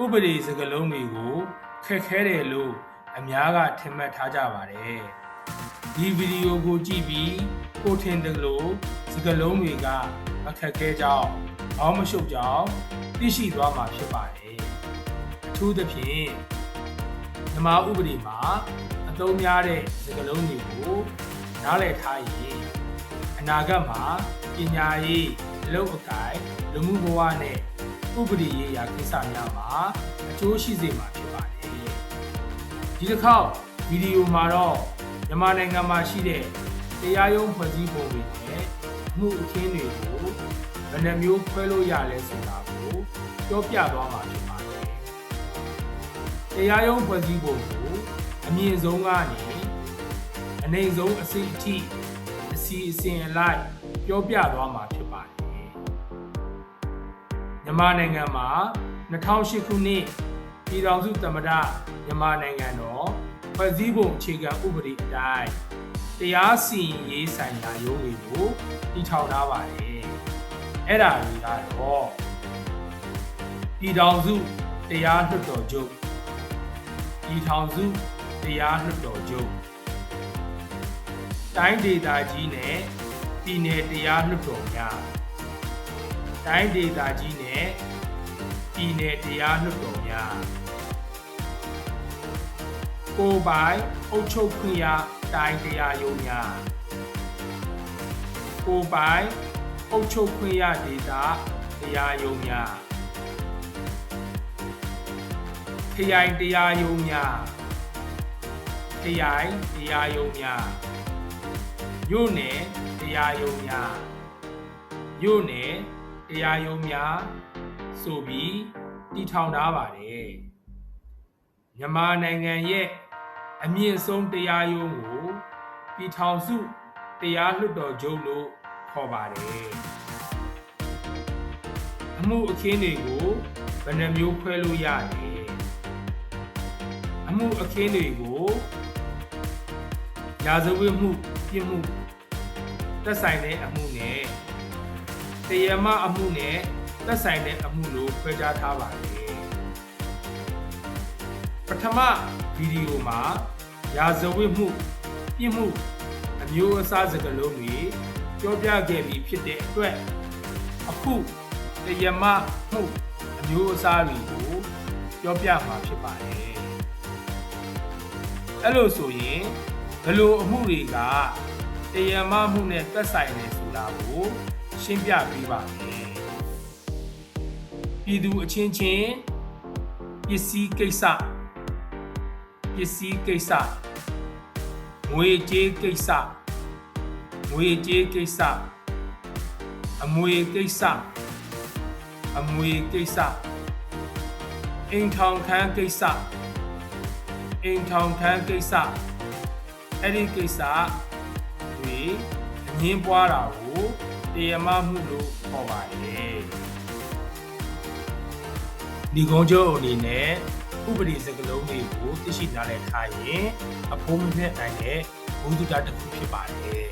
ဥပဒေစကားလုံးတွေကိုခက်ခဲတယ်လို့အများကထင်မှတ်ထားကြပါတယ်ဒီဗီဒီယိုကိုကြည့်ပြီးကိုထင်တယ်လို့စကားလုံးတွေကမခက်ခဲကြောင်းဘောင်းမရှုပ်ကြောင်းသိရှိသွားမှာဖြစ်ပါတယ်အထူးသဖြင့်မြန်မာဥပဒေမှာအသုံးများတဲ့စကားလုံးတွေကိုနားလည်ထားရင်အနာဂတ်မှာပညာရေးအလုပ်အကိုင်လူမှုဘဝနဲ့ဥပဒေရေးရာကိစ္စများမှာအကျိုးရှိစေမှာဖြစ်ပါတယ်ဒီတစ်ခေါက်ဗီဒီယိုမှာတော့မြန်မာနိုင်ငံမှာရှိတဲ့တရားရုံးဖွဲ့စည်းပုံတွေနဲ့မှုအခင်းတွေကိုဘယ်နှမျိုးခွဲလို့ရလဲဆိုတာကိုပြောပြသွားမှာဖြစ်ပါတယ်တရားရုံးဖွဲ့စည်းပုံကိုအမြင့်ဆုံးကနေအနိမ့်ဆုံးအဆင့်အထိအစီအစဉ်အလိုက်ပြောပြသွားမှာဖြစ်ပါတယ်မြန်မာနိုင်ငံမှာ2008ခုနှစ်ပြည်ထောင်စုသမ္မတမြန်မာနိုင်ငံတော်ဖွဲ့စည်းပုံအခြေခံဥပဒေအတိုင်းတရားစီရင်ရေးဆိုင်ရာရုံးတွေကိုတည်ထောင်ထားပါတယ်အဲ့ဒါတွေကတော့ပြည်ထောင်စုတရားလွှတ်တော်ချုပ်ပြည်ထောင်စုတရားလွှတ်တော်ချုပ်တိုင်းဒေသကြီးနဲ့ပြည်နယ်တရားလွှတ်တော်များတိုင်းဒေသကြီးနဲ့ပြည်နယ်တရားလွှတ်တော်များကိုယ်ပိုင်အုပ်ချုပ်ခွင့်ရတိုင်းတရားရုံးများကိုယ်ပိုင်အုပ်ချုပ်ခွင့်ရဒေသတရားရုံးများခရိုင်တရားရုံးများခရိုင်တရားရုံးများမြို့နယ်တရားရုံးများမြို့နယ်တရားရုံးများဆိုပြီးတည်ထောင်ထားပါတယ်မြန်မာနိုင်ငံရဲ့အမြင့်ဆုံးတရားရုံးကိုပြည်ထောင်စုတရားလွှတ်တော်ချုပ်လို့ခေါ်ပါတယ်အမှုအခင်းတွေကိုဘယ်နှမျိုးခွဲလို့ရလဲအမှုအခင်းတွေကိုရာဇဝတ်မှုပြစ်မှုသက်ဆိုင်တဲ့အမှုနဲ့တရားမအမှုနဲ့သက်ဆိုင်တဲ့အမှုလို့ခွဲခြားထားပါတယ်ပထမဗီဒီယိုမှာရာဇဝတ်မှုပြစ်မှုအမျိုးအစားစကားလုံးတွေပြောပြခဲ့ပြီးဖြစ်တဲ့အတွက်အခုတရားမမှုအမျိုးအစားတွေကိုပြောပြမှာဖြစ်ပါတယ်အဲ့လိုဆိုရင်ဘယ်လိုအမှုတွေကတရားမမှုနဲ့သက်ဆိုင်တယ်ဆိုတာကိုရှင်းပြပေးပါမယ်ပြည်သူအချင်းချင်းပစ္စည်းကိစ္စငွေကြေးကိစ္စအမွေကိစ္စအိမ်ထောင်ခန်းကိစ္စအဲ့ဒီကိစ္စတွေအငင်းပွားတာကိုတရားမမှုလို့ခေါ်ပါတယ်ဒီကုန်းချုပ်အနေနဲ့ဥပဒေစကားလုံးတွေကိုသိရှိနားလည်ထားရင်အဖို့မဖြစ်နိုင်တဲ့ဘုဒ္ဓတာတစ်ခုဖြစ်ပါတယ်